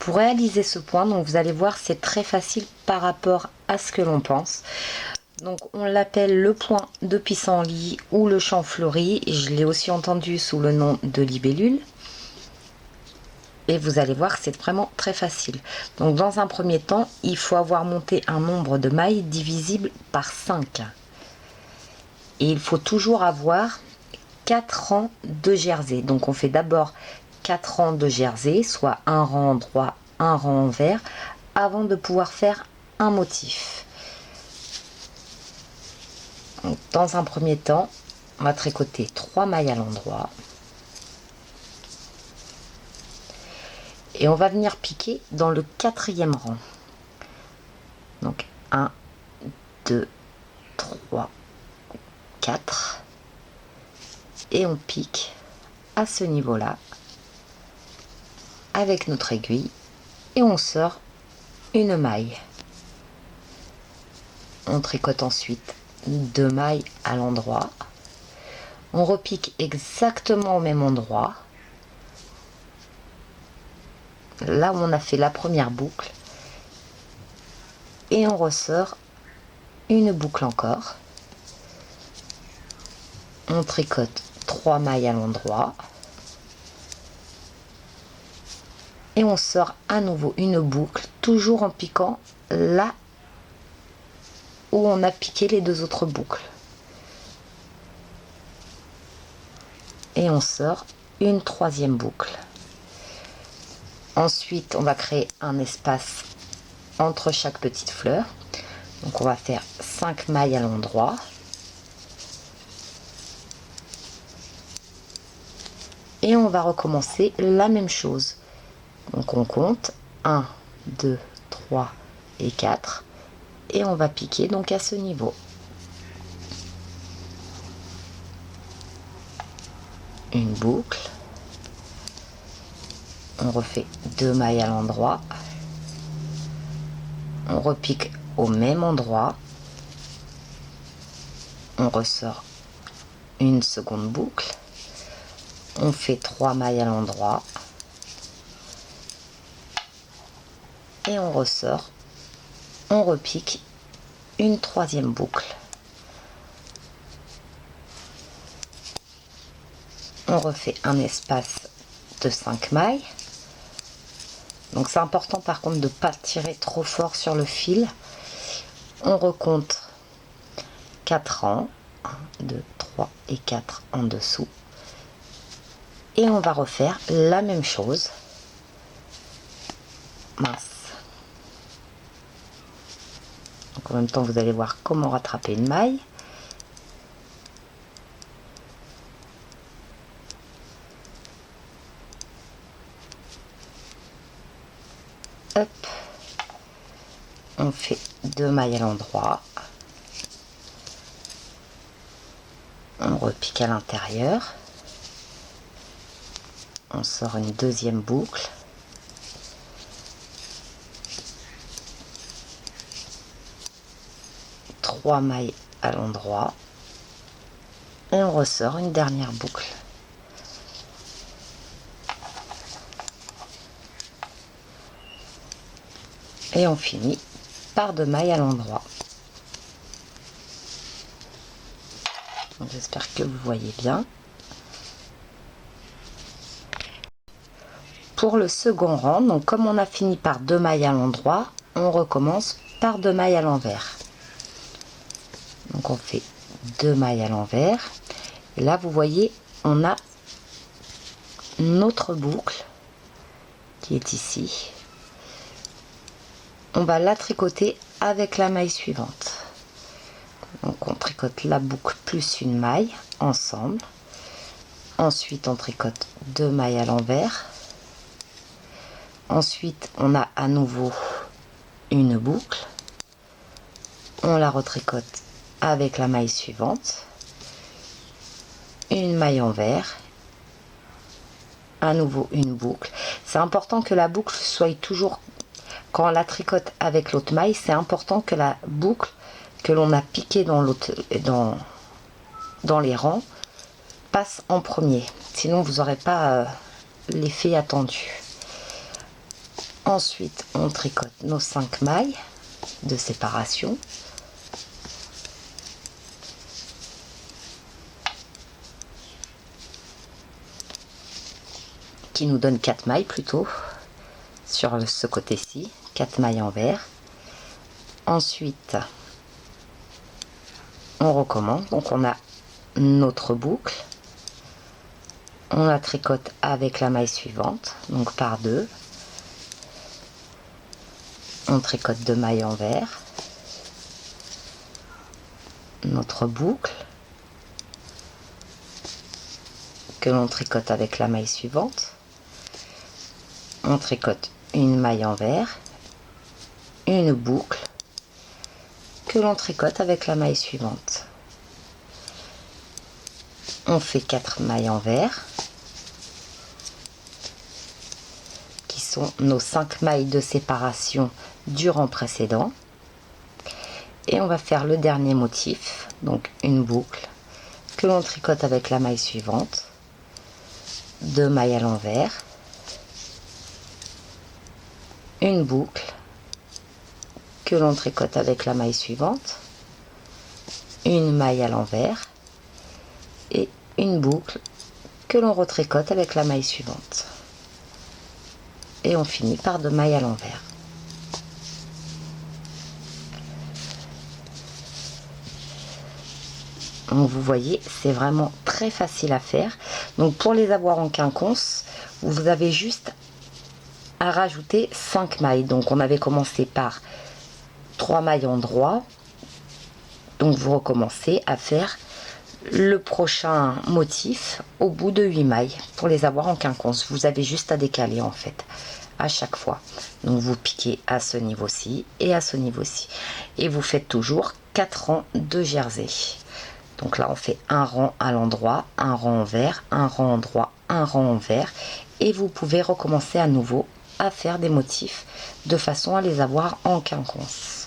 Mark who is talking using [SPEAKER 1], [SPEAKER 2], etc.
[SPEAKER 1] pour réaliser ce point, donc vous allez voir, c'est très facile par rapport à ce que l'on pense. Donc on l'appelle le point de pissenlit ou le champfleury. Je l'ai aussi entendu sous le nom de libellule. Et vous allez voir, c'est vraiment très facile. Donc dans un premier temps, il faut avoir monté un nombre de mailles divisible par 5. Et il faut toujours avoir 4 rangs de jersey. Donc on fait d'abord 4 rangs de jersey, soit un rang droit, un rang envers, avant de pouvoir faire un motif. Donc, dans un premier temps, on va tricoter 3 mailles à l'endroit. Et on va venir piquer dans le 4e rang. Donc 1, 2, 3, 4. Et on pique à ce niveau-là avec notre aiguille et on sort une maille. On tricote ensuite 2 mailles à l'endroit. On repique exactement au même endroit. Là où on a fait la première boucle. Et on ressort une boucle encore. On tricote 3 mailles à l'endroit. Et on sort à nouveau une boucle, toujours en piquant là où on a piqué les 2 autres boucles. Et on sort une 3e boucle. Ensuite, on va créer un espace entre chaque petite fleur. Donc on va faire 5 mailles à l'endroit. Et on va recommencer la même chose. Donc on compte 1, 2, 3 et 4. Et on va piquer donc à ce niveau. Une boucle. On refait 2 mailles à l'endroit. On repique au même endroit. On ressort une seconde boucle. On fait 3 mailles à l'endroit. Et on ressort. On repique une 3e boucle. On refait un espace de 5 mailles. Donc c'est important par contre de ne pas tirer trop fort sur le fil. On recompte 4 rangs, 1, 2, 3 et 4 en dessous. Et on va refaire la même chose. Mince. Donc en même temps vous allez voir comment rattraper une maille. Hop. On fait 2 mailles à l'endroit. On repique à l'intérieur. On sort une 2e boucle. Trois mailles à l'endroit. Et on ressort une dernière boucle. Et on finit par 2 mailles à l'endroit. J'espère que vous voyez bien. Pour le second rang, donc comme on a fini par 2 mailles à l'endroit, on recommence par 2 mailles à l'envers. Donc on fait 2 mailles à l'envers. Et là vous voyez, on a notre boucle qui est ici. On va la tricoter avec la maille suivante. Donc on tricote la boucle plus une maille ensemble. Ensuite on tricote 2 mailles à l'envers. Ensuite on a à nouveau une boucle. On la retricote avec la maille suivante. Une maille envers. À nouveau une boucle. C'est important que la boucle soit toujours, quand on la tricote avec l'autre maille, c'est important que la boucle que l'on a piquée dans les rangs passe en premier. Sinon vous n'aurez pas l'effet attendu. Ensuite, on tricote nos 5 mailles de séparation. Qui nous donne 4 mailles plutôt sur ce côté-ci, 4 mailles envers. Ensuite, on recommence. Donc on a notre boucle. On la tricote avec la maille suivante, donc par 2. On tricote 2 mailles envers. Notre boucle que l'on tricote avec la maille suivante. On tricote une maille envers, une boucle que l'on tricote avec la maille suivante. On fait 4 mailles envers qui sont nos 5 mailles de séparation du rang précédent, et on va faire le dernier motif, donc une boucle que l'on tricote avec la maille suivante, 2 mailles à l'envers, une boucle que l'on tricote avec la maille suivante, une maille à l'envers et une boucle que l'on retricote avec la maille suivante, et on finit par 2 mailles à l'envers. Donc vous voyez, c'est vraiment très facile à faire. Donc pour les avoir en quinconce, vous avez juste à rajouter 5 mailles. Donc on avait commencé par 3 mailles en droit, donc vous recommencez à faire le prochain motif au bout de 8 mailles pour les avoir en quinconce. Vous avez juste à décaler en fait à chaque fois. Donc vous piquez à ce niveau-ci et à ce niveau-ci, et vous faites toujours 4 rangs de jersey. Donc là on fait un rang à l'endroit, un rang envers, un rang endroit, un rang envers, et vous pouvez recommencer à nouveau à faire des motifs de façon à les avoir en quinconce.